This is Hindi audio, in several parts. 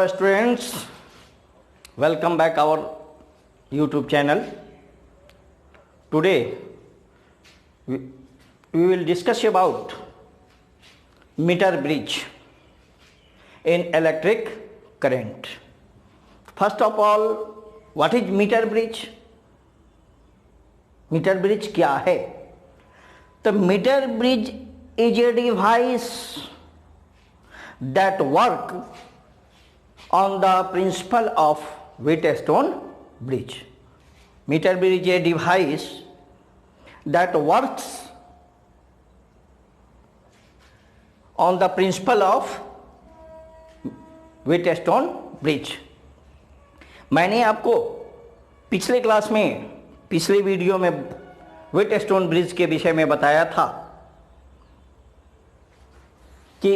Hello students, welcome back our YouTube channel. Today we will discuss about meter bridge in electric current. First of all, what is meter bridge? Meter bridge क्या है? The meter bridge is a device that work on the principle of Wheatstone bridge. Meter bridge is a device that works on the principle of Wheatstone bridge. मैंने आपको पिछले क्लास में, पिछले वीडियो में व्हीटस्टोन ब्रिज के विषय में बताया था कि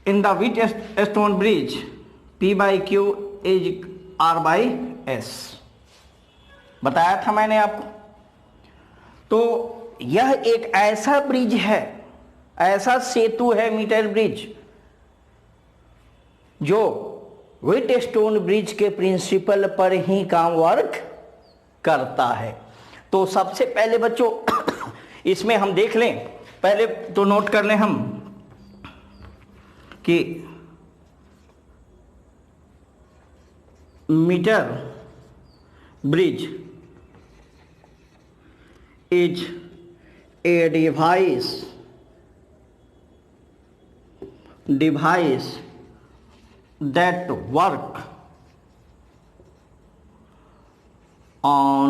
in the Wheatstone bridge P by Q is R by S बताया था मैंने आपको। तो यह एक ऐसा ब्रिज है, ऐसा सेतु है मीटर ब्रिज जो व्हीटस्टोन ब्रिज के प्रिंसिपल पर ही काम वर्क करता है। तो सबसे पहले बच्चों इसमें हम देख लें, पहले तो नोट कर लें हम कि meter bridge is a device that work on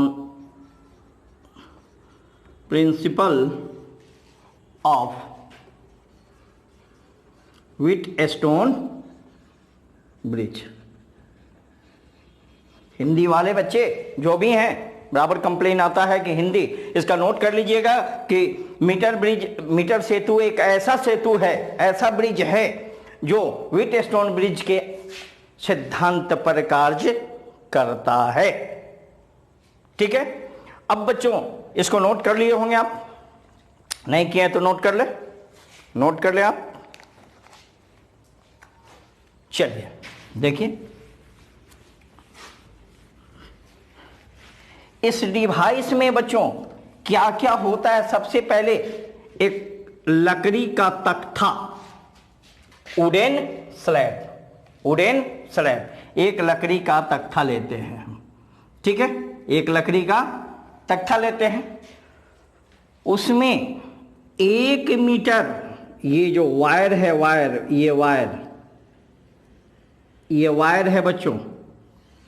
principle of Wheatstone bridge। Hindi वाले बच्चे जो भी हैं, बराबर कंप्लेन आता है कि हिंदी, इसका नोट कर लीजिएगा कि मीटर सेतु एक ऐसा सेतु है, ऐसा ब्रिज है जो व्हीटस्टोन ब्रिज के सिद्धांत पर कार्य करता है। ठीक है, अब बच्चों इसको नोट कर लिए होंगे आप, नहीं किए तो नोट कर ले आप। चलिए देखिए, इस डिवाइस में बच्चों क्या क्या होता है। सबसे पहले एक लकड़ी का तख्ता, वुडन स्लैब, एक लकड़ी का तख्ता लेते हैं हम। ठीक है, एक लकड़ी का तख्ता लेते हैं, उसमें 1 मीटर, ये जो वायर है, ये वायर है बच्चों,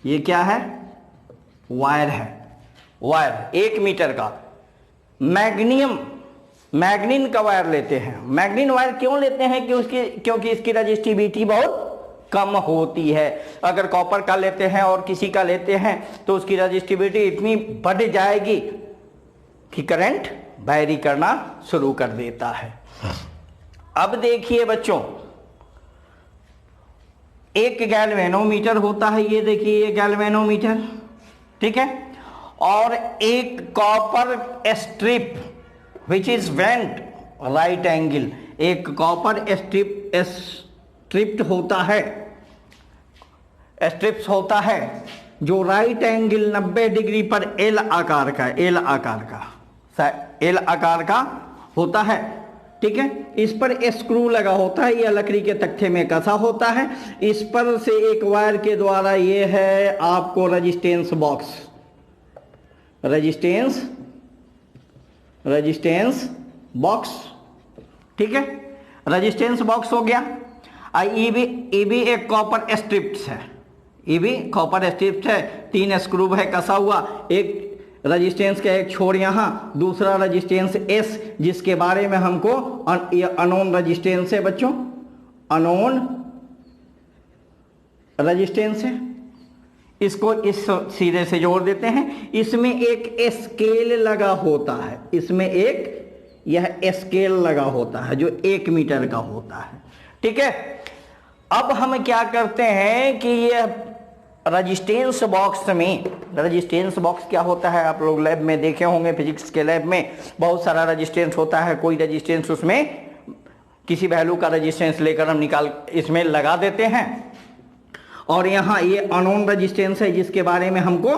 ये क्या है? वायर है। वायर 1 मीटर का मैग्नीन का वायर लेते हैं। मैग्नीन वायर क्यों लेते हैं? क्योंकि इसकी रजिस्टिविटी बहुत कम होती है। अगर कॉपर का लेते हैं और किसी का लेते हैं तो उसकी रजिस्टिविटी इतनी बढ़ जाएगी कि करंट वैरी करना शुरू कर देता है। अब देखिए बच्चों, एक गैल्वेनोमीटर होता है, ये देखिए ये गैल्वेनोमीटर, ठीक है, और एक copper strip which is went right angle, एक कॉपर स्ट्रिप्ट होता है जो राइट एंगल 90 डिग्री पर एल आकार का होता है। ठीक है, इस पर स्क्रू लगा होता है, यह लकड़ी के तख्ते में कसा होता है। इस पर से एक वायर के द्वारा, ये है आपको रजिस्टेंस बॉक्स, ठीक है, रजिस्टेंस बॉक्स हो गया। ये भी एक कॉपर स्ट्रिप्स है, ये भी कॉपर स्ट्रिप्स है, 3 स्क्रू है कसा हुआ, एक रजिस्टेंस का एक छोर यहाँ, दूसरा रजिस्टेंस S, जिसके बारे में हमको अनोन रजिस्टेंस है बच्चों, अनोन रजिस्टेंस है। इसको इस सिरे से जोड़ देते हैं। इसमें एक स्केल लगा होता है, यह स्केल लगा होता है जो 1 मीटर का होता है। ठीक है, अब हम क्या करते हैं कि यह रजिस्टेंस बॉक्स क्या होता है, आप लोग लैब में देखे होंगे, फिजिक्स के लैब में बहुत सारा रजिस्टेंस होता है। कोई रजिस्टेंस उसमें किसी वैल्यू का रजिस्टेंस लेकर हम इसमें लगा देते हैं। और यहाँ ये अननोन रेजिस्टेंस है जिसके बारे में हमको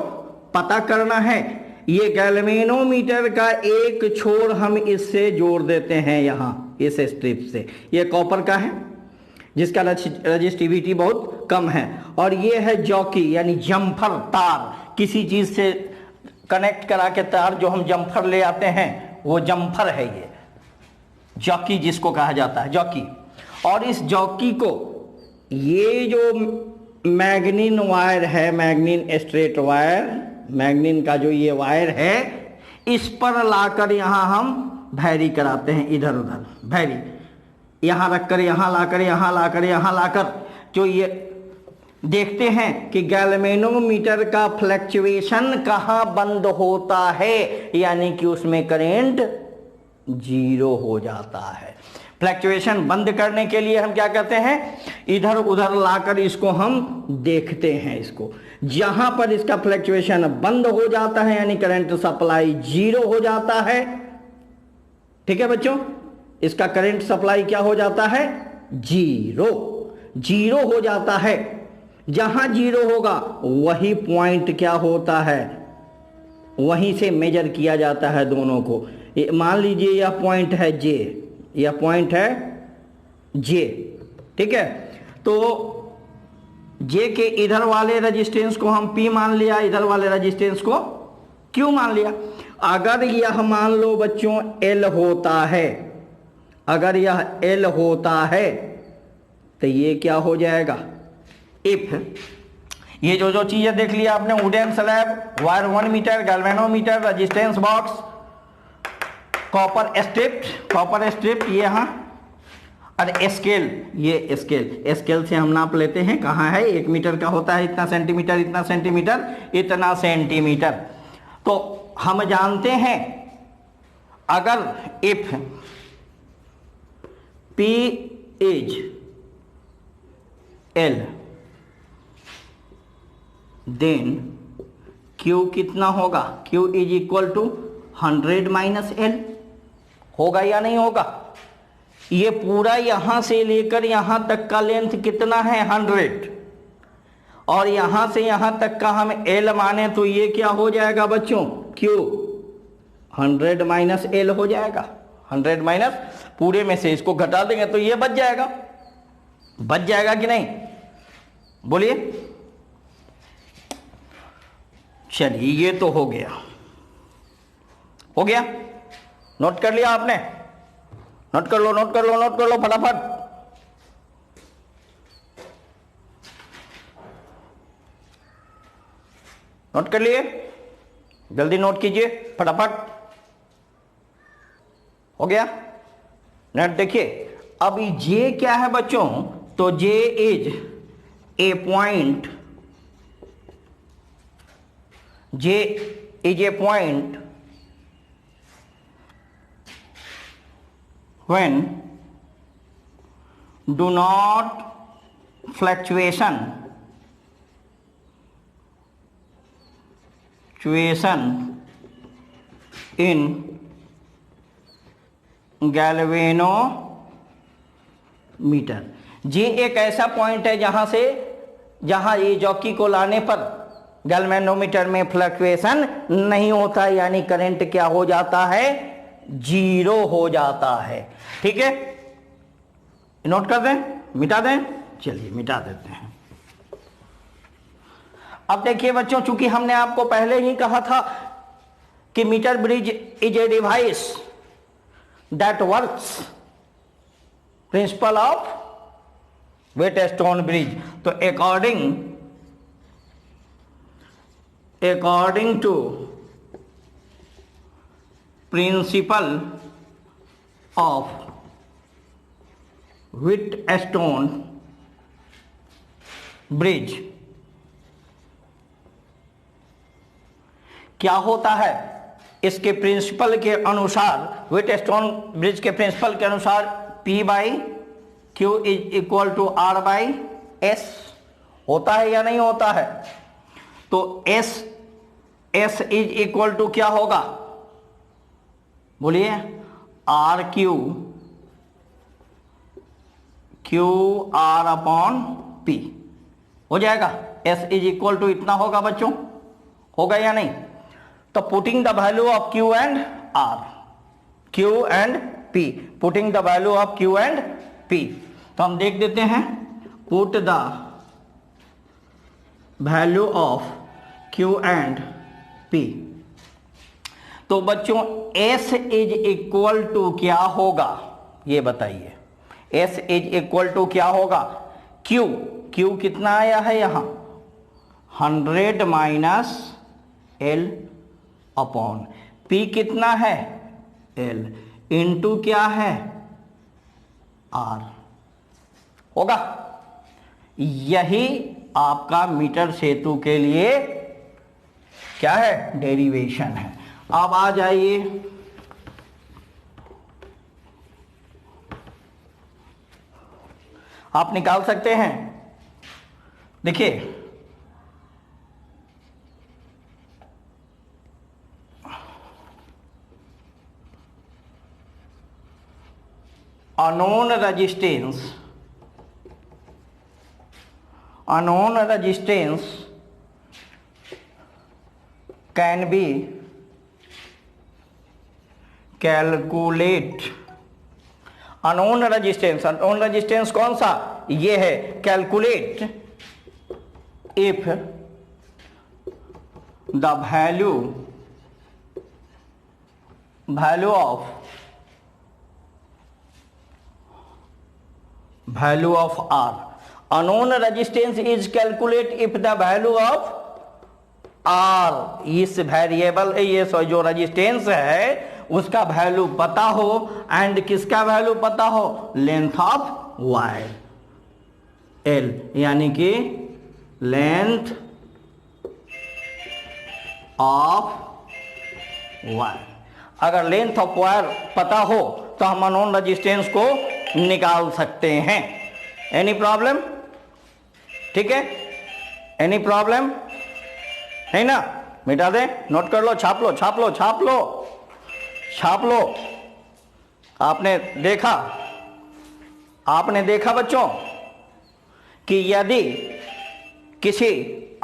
पता करना है। ये गैल्वेनोमीटर का एक छोर हम इससे जोड़ देते हैं यहाँ इस स्ट्रिप से। ये कॉपर का है जिसका रजिस्टिविटी बहुत कम है। और ये है जॉकी यानी जम्फर तार, किसी चीज से कनेक्ट करा के तार जो हम जम्फर ले आते हैं वो जम्फर है, ये जॉकी जिसको कहा जाता है, जॉकी। और इस जॉकी को ये जो मैग्नीन वायर है, मैग्नीन स्ट्रेट वायर, मैग्नीन का जो ये वायर है, इस पर लाकर यहाँ हम भैरी कराते हैं, इधर उधर भैरी, यहाँ रखकर यहाँ लाकर, यहाँ लाकर, यहाँ लाकर, जो ये देखते हैं कि गैल्वेनोमीटर का फ्लक्चुएशन कहाँ बंद होता है, यानी कि उसमें करंट 0 हो जाता है। फ्लक्चुएशन बंद करने के लिए हम क्या करते हैं, इधर उधर लाकर इसको हम देखते हैं। इसको जहां पर इसका फ्लक्चुएशन बंद हो जाता है यानी करंट सप्लाई 0 हो जाता है, ठीक है बच्चों, इसका करंट सप्लाई क्या हो जाता है, 0 हो जाता है। जहां 0 होगा वही पॉइंट क्या होता है, वहीं से मेजर किया जाता है दोनों को। मान लीजिए यह पॉइंट है J, यह पॉइंट है J, ठीक है। तो J के इधर वाले रेजिस्टेंस को हम P मान लिया, इधर वाले रेजिस्टेंस को Q मान लिया। अगर यह मान लो बच्चों L होता है, अगर यह L होता है तो ये क्या हो जाएगा, इफ ये जो चीजें देख लिया आपने, wooden slab, wire 1 meter, galvanometer, resistance box, copper strip ये यहाँ, और स्केल, ये स्केल से हम नाप लेते हैं कहाँ है, 1 मीटर का होता है इतना सेंटीमीटर, इतना सेंटीमीटर, इतना सेंटीमीटर। तो हम जानते हैं अगर if P is L then Q कितना होगा, Q is equal to 100 minus L, होगा या नहीं होगा। ये पूरा यहां से लेकर यहां तक का लेंथ कितना है, 100, और यहां से यहां तक का हम L माने तो ये क्या हो जाएगा बच्चों, Q 100 माइनस L हो जाएगा। 100 माइनस पूरे में से इसको घटा देंगे तो ये बच जाएगा कि नहीं, बोलिए। चलिए ये तो हो गया, नोट कर लिया आपने, नोट कर लो फटाफट। नोट कर लिए, जल्दी नोट कीजिए फटाफट, हो गया। नेट देखिए, अब J क्या है बच्चों, तो J is a point, J is a point when do not fluctuation in galvanometer. J एक ऐसा पॉइंट है जहां ये जॉकी को लाने पर गैल्वेनोमीटर में फ्लक्चुएशन नहीं होता, यानी करंट क्या हो जाता है, 0 हो जाता है, ठीक है। नोट कर दें, मिटा दें, चलिए मिटा देते हैं। अब देखिए बच्चों, चूंकि हमने आपको पहले ही कहा था कि meter bridge is a device that works principle of Wheatstone bridge, तो according to principle of Wheatstone bridge, क्या होता है, इसके प्रिंसिपल के अनुसार, व्हीटस्टोन ब्रिज के प्रिंसिपल के अनुसार P by Q is equal to R by S होता है या नहीं होता है। तो S इज इक्वल टू क्या होगा, बोलिए, R Q R upon P, हो जाएगा। S इज इक्वल टू इतना होगा बच्चों, होगा या नहीं? तो putting the value of Q and R, Q and P, putting the value of Q and P, तो हम देख देते हैं, put the value of Q and P। तो बच्चों S इज इक्वल टू क्या होगा ये बताइए? S इज इक्वल टू क्या होगा? Q, Q कितना आया है यहां? 100 माइनस L अपॉन P कितना है? L इंटू क्या है? R होगा। यही आपका मीटर सेतु के लिए क्या है? डेरिवेशन है। अब आ जाइए आप निकाल सकते हैं। देखिए unknown resistance can be calculate. Unknown resistance कौन सा? ये है। Calculate if the value of R, unknown resistance is calculate if the value of R, इस वेरिएबल ये जो रेजिस्टेंस है उसका वैल्यू पता हो, एंड किसका वैल्यू पता हो? लेंथ ऑफ वायर L, यानी कि लेंथ ऑफ वायर। अगर लेंथ ऑफ वायर पता हो तो हम अननोन रेजिस्टेंस को निकाल सकते हैं। Any problem? ठीक है, एनी प्रॉब्लम? नहीं ना? मिटा दे, नोट कर लो, छाप लो छाप लो छाप लो छाप लो। आपने देखा बच्चों कि यदि किसी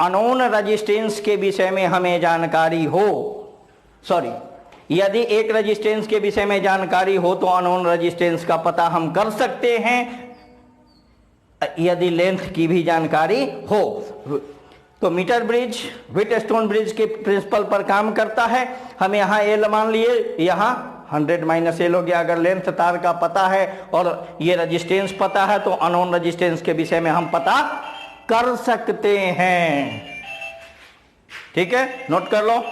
अननोन रेजिस्टेंस के विषय में हमें जानकारी हो, यदि एक रेजिस्टेंस के विषय में जानकारी हो तो अननोन रेजिस्टेंस का पता हम कर सकते हैं, यदि लेंथ की भी जानकारी हो। तो मीटर ब्रिज व्हीटस्टोन ब्रिज के प्रिंसिपल पर काम करता है। हम यहाँ L मान लिए, यहाँ 100 माइनस L हो गया। अगर लेंथ तार का पता है और ये रेजिस्टेंस पता है तो अननोन रेजिस्टेंस के विषय में हम पता कर सकते हैं। ठीक है, नोट कर लो।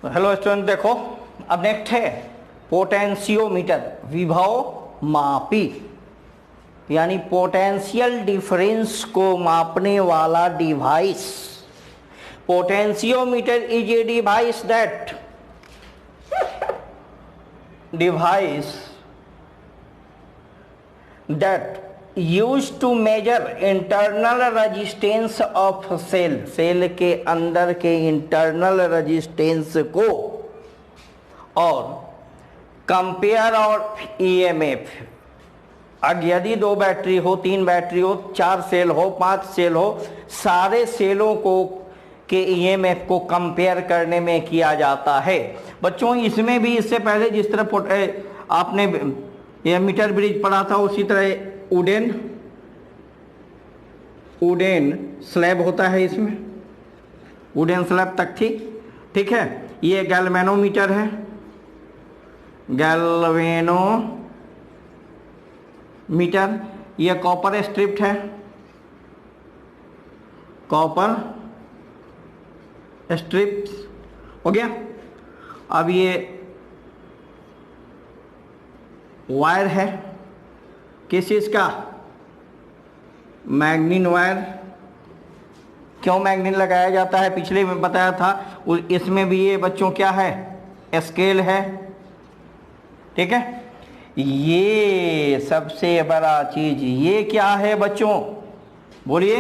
हेलो स्टूडेंट, देखो अब नेक्स्ट है पोटेंशियोमीटर, विभव मापी, यानी पोटेंशियल डिफरेंस को मापने वाला device. Potentiometer is a device that used to measure internal resistance of cell के अंदर के इंटरनल रेजिस्टेंस को और कंपेयर और ईएमएफ। अब यदि 2 बैटरी हो, 3 बैटरी हो, 4 सेल हो, 5 सेल हो, सारे सेलों को के ईएमएफ को कंपेयर करने में किया जाता है। बच्चों इसमें भी इससे पहले जिस तरह आपने यह मीटर ब्रिज पढ़ा था उसी तरह वुडन स्लैब होता है, इसमें वुडन स्लैब तक थी। ठीक है, ये गैल्वेनोमीटर है, गैल्वेनोमीटर। ये कॉपर स्ट्रिप्ड है, कॉपर स्ट्रिप्स हो गया। अब ये वायर है, किस चीज का? मैग्नीन वायर। क्यों मैग्नीन लगाया जाता है पिछले में बताया था। इसमें भी ये बच्चों क्या है? स्केल है। ठीक है, ये सबसे बड़ा चीज ये क्या है बच्चों? बोलिए,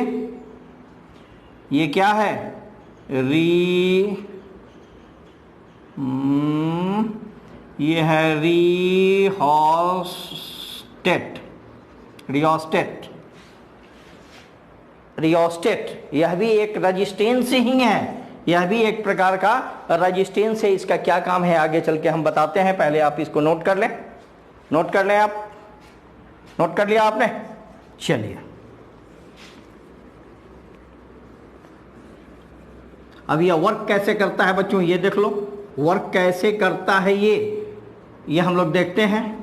ये क्या है? ये है रियोस्टेट, यह भी एक रेजिस्टेंस ही है, यह भी एक प्रकार का रेजिस्टेंस है। इसका क्या काम है आगे चल के हम बताते हैं, पहले आप इसको नोट कर लें। आप नोट कर लिया आपने? चलिए अब यह वर्क कैसे करता है बच्चों, ये देख लो वर्क कैसे करता है ये हम लोग देखते हैं।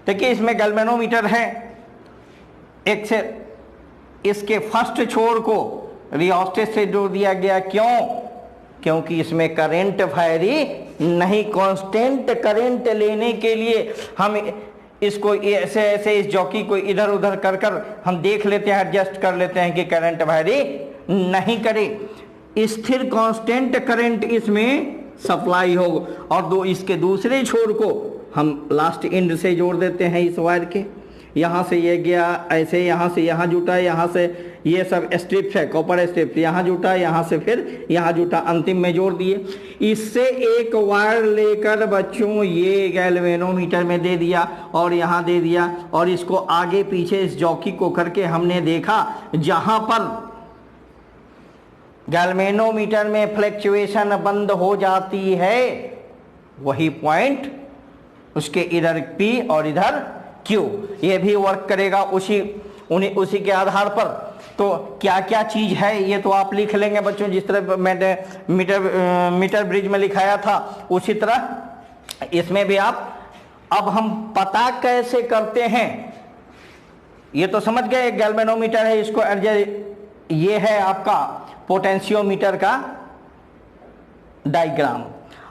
देखिए इसमें गैल्वेनोमीटर है, एक से इसके फर्स्ट छोर को रियोस्टेट से जोड़ दिया गया। क्योंकि इसमें करंट वैरी नहीं, कांस्टेंट करंट लेने के लिए हम इसको ऐसे ऐसे इस जॉकी को इधर उधर कर कर हम देख लेते हैं, एडजस्ट कर लेते हैं कि करंट वैरी नहीं करे। स्थिर कांस्टेंट करंट इसमें सप्लाई हो, और इसके दूसरे छोर को हम लास्ट एंड से जोड़ देते हैं इस वायर के। यहाँ से ये गया ऐसे, यहाँ से यहाँ जुटा, यहाँ से ये सब स्ट्रिप्स है, कॉपर स्ट्रिप्स, यहाँ जुटा, यहाँ से फिर यहाँ जुटा, अंतिम में जोड़ दिए। इससे एक वायर लेकर बच्चों ये गैल्वेनोमीटर में दे दिया और यहाँ दे दिया, और इसको आगे पीछे इस जॉकी को करके हमने देखा जहाँ पर गैल्वेनोमीटर में फ्लक्चुएशन बंद हो जाती है वही पॉइंट उसके इधर P और इधर Q, ये भी वर्क करेगा उसी के आधार पर। तो क्या क्या चीज है ये तो आप लिख लेंगे बच्चों, जिस तरह मैंने मीटर ब्रिज में लिखाया था उसी तरह इसमें भी आप। अब हम पता कैसे करते हैं, ये तो समझ गए गैल्वेनोमीटर है, इसको ये है आपका पोटेंशियोमीटर का डायग्राम।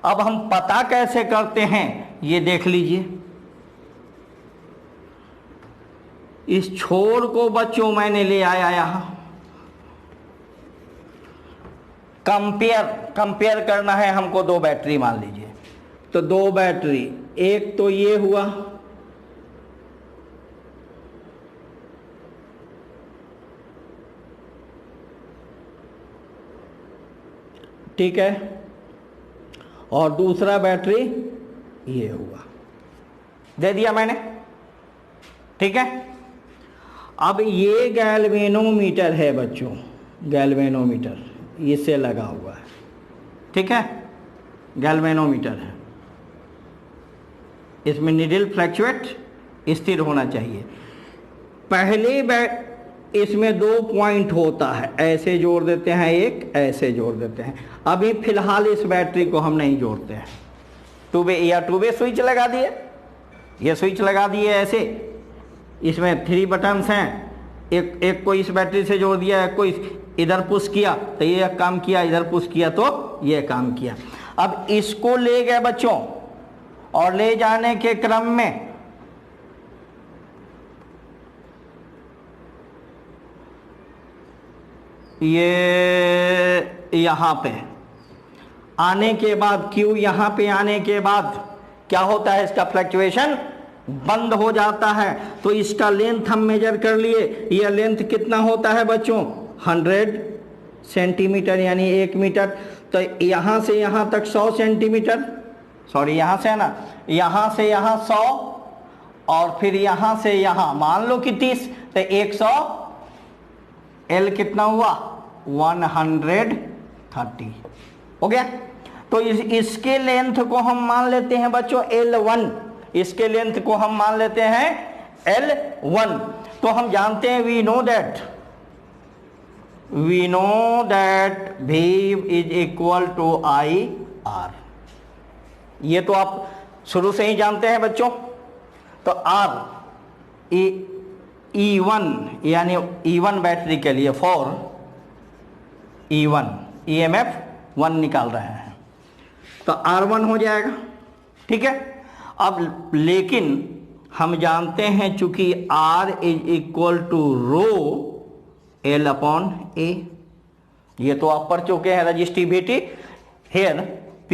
अब हम पता कैसे करते हैं ये देख लीजिए। इस छोर को बच्चों मैंने ले आया यहां, कंपेयर करना है हमको दो बैटरी मान लीजिए, तो दो बैटरी, एक तो ये हुआ, ठीक है, और दूसरा बैटरी ये हुआ, दे दिया मैंने, ठीक है। अब ये गैल्वेनोमीटर है बच्चों, गैल्वेनोमीटर इससे लगा हुआ है, ठीक है, गैल्वेनोमीटर है, इसमें नीडल फ्लक्चुएट स्थिर होना चाहिए। पहले इसमें दो पॉइंट होता है, ऐसे जोड़ देते हैं, एक ऐसे जोड़ देते हैं। अभी फिलहाल इस बैटरी को हम नहीं जोड़ते हैं, टू वे स्विच लगा दिए, ये स्विच लगा दिए ऐसे, इसमें 3 बटन्स हैं, एक को इस बैटरी से जोड़ दिया, एक को इधर पुश किया तो ये काम किया, इधर पुश किया तो ये काम किया। अब इसको ले गए बच्चों, और ले जाने के क्रम में ये यहाँ पे आने के बाद Q यहाँ पे आने के बाद क्या होता है, इसका फ्लक्चुएशन बंद हो जाता है। तो इसका लेंथ हम मेजर कर लिए, यह लेंथ कितना होता है बच्चों, 100 सेंटीमीटर यानी 1 मीटर। तो यहाँ से यहाँ तक 100 सेंटीमीटर, सॉरी यहाँ से है ना, यहाँ से यहाँ 100, और फिर यहाँ से यहाँ मान लो कि 30, तो 100, L कितना हुआ 130, हो गया। तो इसके लेंथ को हम मान लेते हैं बच्चों L1, इसके लेंथ को हम मान लेते हैं L1। तो हम जानते हैं we know that V is equal to IR, ये तो आप शुरू से ही जानते हैं बच्चों। तो R E1 यानी E1 बैटरी के लिए फॉर E1 EMF 1 निकाल रहे हैं, तो R1 हो जाएगा, ठीक है। अब लेकिन हम जानते हैं चूंकि R is equal to rho L upon A, ये तो आप पढ़ चुके हैं रजिस्टिविटी। हेयर P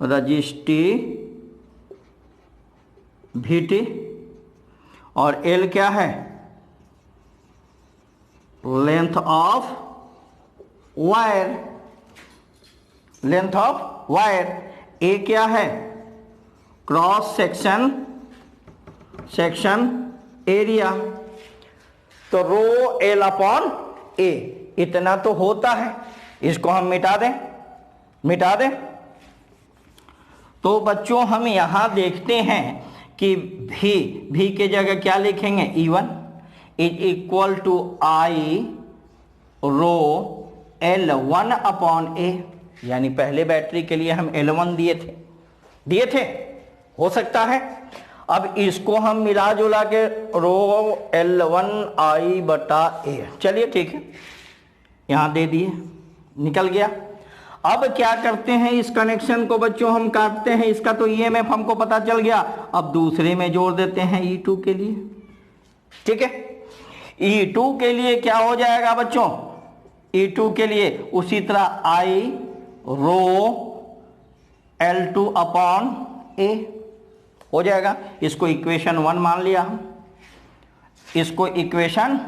रजिस्टिविटी और L क्या है, length of wire, length of wire. A क्या है? Cross section, section area. तो रो एल अपॉन ए, इतना तो होता है, इसको हम मिटा दें, मिटा दें। तो बच्चों हम यहां देखते हैं कि भी के जगह क्या लिखेंगे? E1 is equal to I rho L1 upon A, यानी पहले बैटरी के लिए हम L1 दिए थे, हो सकता है। अब इसको हम मिला जुला के रो L1 आई बटा ए, चलिए ठीक है, यहां दे दिए, निकल गया। अब क्या करते हैं, इस कनेक्शन को बच्चों हम काटते हैं, इसका तो ईएमएफ हमको पता चल गया। अब दूसरे में जोड़ देते हैं E2 के लिए, ठीक है। E2 के लिए क्या हो जाएगा बच्चों? E2 के लिए उसी तरह आई रो L2 अपॉन ए हो जाएगा। इसको इक्वेशन 1 मान लिया हम, इसको इक्वेशन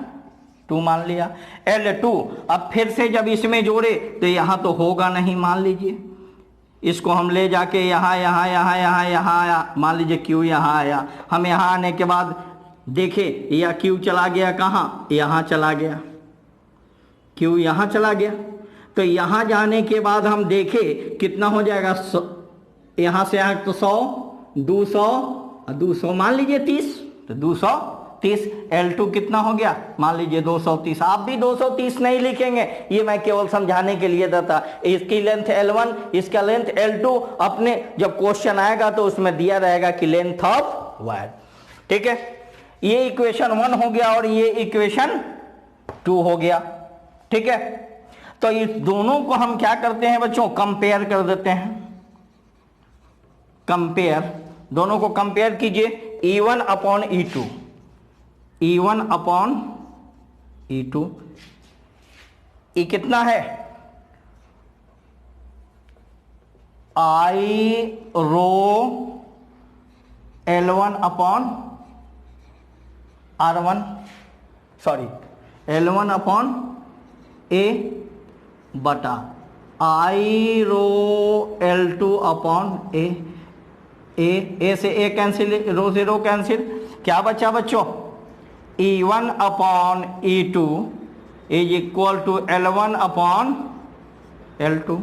2 मान लिया। L2 अब फिर से जब इसमें जोड़े तो यहां तो होगा नहीं, मान लीजिए इसको हम ले जाके यहाँ यहाँ यहाँ यहाँ यहाँ आया, मान लीजिए Q यहाँ आया। हम यहाँ आने के बाद देखे या Q चला गया कहाँ? यहाँ चला गया, Q यहाँ चला गया। तो यहाँ जाने के बाद हम देखे कितना हो जाएगा, यहाँ से यहाँ तो 100, 200 मान लीजिए 30, तो 230। L2 कितना हो गया? मान लीजिए 230। आप भी 230 नहीं लिखेंगे, ये मैं केवल समझाने के लिए देता। इसकी लेंथ L1, इसका लेंथ L2। अपने जब क्वेश्चन आएगा तो उसमें दिया रहेगा कि लेंथ ऑफ वायर, ठीक है। ये इक्वेशन 1 हो गया और ये इक्वेशन 2 हो गया, ठीक है। तो इस दोनों को हम क्या करते हैं बच्चों? कंपेयर कर देते हैं। कंपेयर, दोनों को कंपेयर कीजिए। E1 upon E2, E1 upon E2, ये कितना है? I rho L1 upon R1, sorry L1 upon A बटा आई रो L2 अपॉन ए से ए कैंसिल, रो से रो कैंसिल, क्या बचा बच्चों? E1 upon E2 is equal to L1 upon L2,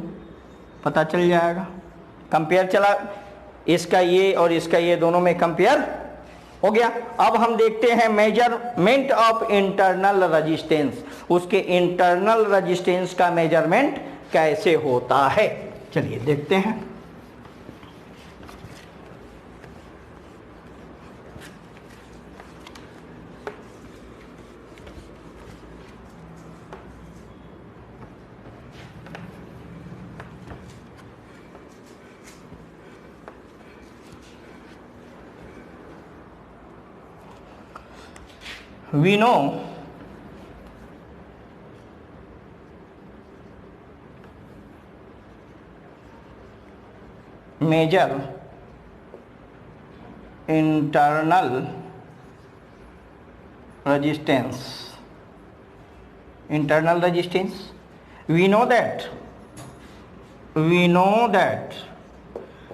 पता चल जाएगा। कंपेयर चला, इसका ये और इसका ये दोनों में कंपेयर हो गया। अब हम देखते हैं मेजरमेंट ऑफ इंटरनल रेजिस्टेंस, उसके इंटरनल रेजिस्टेंस का मेजरमेंट कैसे होता है, चलिए देखते हैं। We know measure internal resistance. Internal resistance. We know that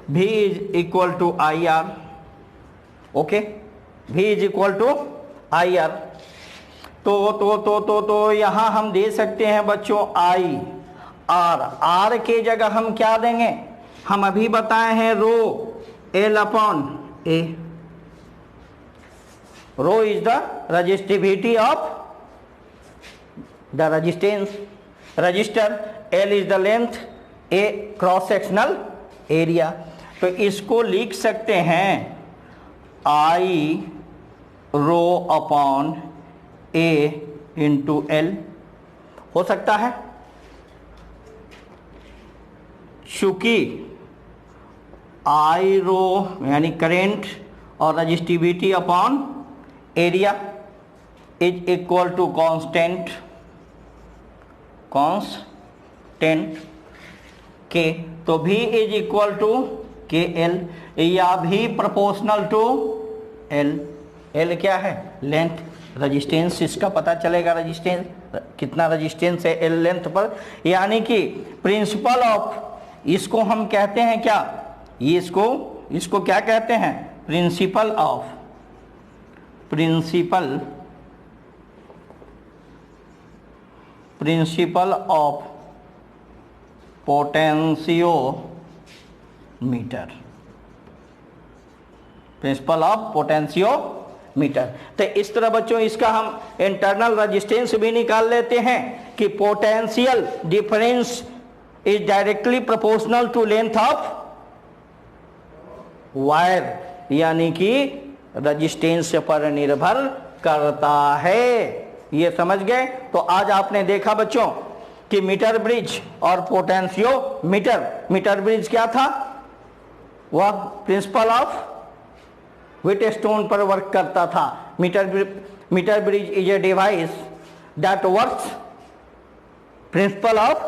V is equal to IR. Okay, V is equal to IR। तो यहां हम दे सकते हैं बच्चों I R के जगह हम क्या देंगे? हम अभी बताए हैं rho L upon A। Rho is the resistivity of the resistance register, L is the length, A cross sectional area. तो इसको लिख सकते हैं I rho upon A into L, हो सकता है। चूंकि I रो यानी करेंट और resistivity upon area is equal to constant K, तो V is equal to K L, या भी प्रोपोर्शनल टू L। L क्या है? लेंथ। रजिस्टेंस इसका पता चलेगा, रजिस्टेंस कितना रजिस्टेंस है एल लेंथ पर, यानी कि प्रिंसिपल ऑफ, इसको हम कहते हैं क्या, ये इसको क्या कहते हैं, principle of potentiometer, principle of potentiometer. तो इस तरह बच्चों इसका हम इंटरनल रेजिस्टेंस भी निकाल लेते हैं कि potential difference is directly proportional to length of wire, यानी कि रेजिस्टेंस पर निर्भर करता है। ये समझ गए। तो आज आपने देखा बच्चों कि मीटर ब्रिज और पोटेंशियोमीटर, मीटर ब्रिज क्या था, वह प्रिंसिपल ऑफ व्हीटस्टोन पर वर्क करता था। Meter bridge is a device that works principle of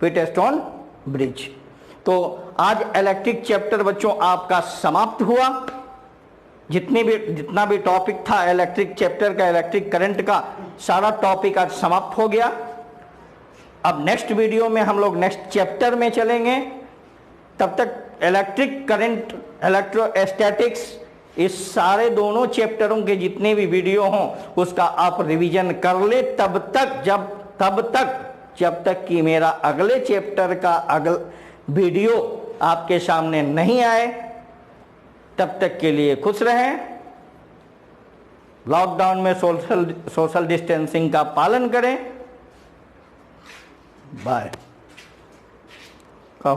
Wheatstone bridge. तो आज इलेक्ट्रिक चैप्टर बच्चों आपका समाप्त हुआ। जितना भी टॉपिक था इलेक्ट्रिक चैप्टर का, इलेक्ट्रिक करंट का, सारा टॉपिक आज समाप्त हो गया। अब नेक्स्ट वीडियो में हम लोग नेक्स्ट चैप्टर में चलेंगे। तब तक इलेक्ट्रिक करंट, इलेक्ट्रोस्टैटिक्स, इस सारे दोनों चैप्टरों के जितने भी वीडियो हों उसका आप रिवीजन कर ले तब तक जब तक कि मेरा अगले चैप्टर का वीडियो आपके सामने नहीं आए, तब तक के लिए खुश रहें। लॉकडाउन में सोशल डिस्टेंसिंग का पालन करें। बाय।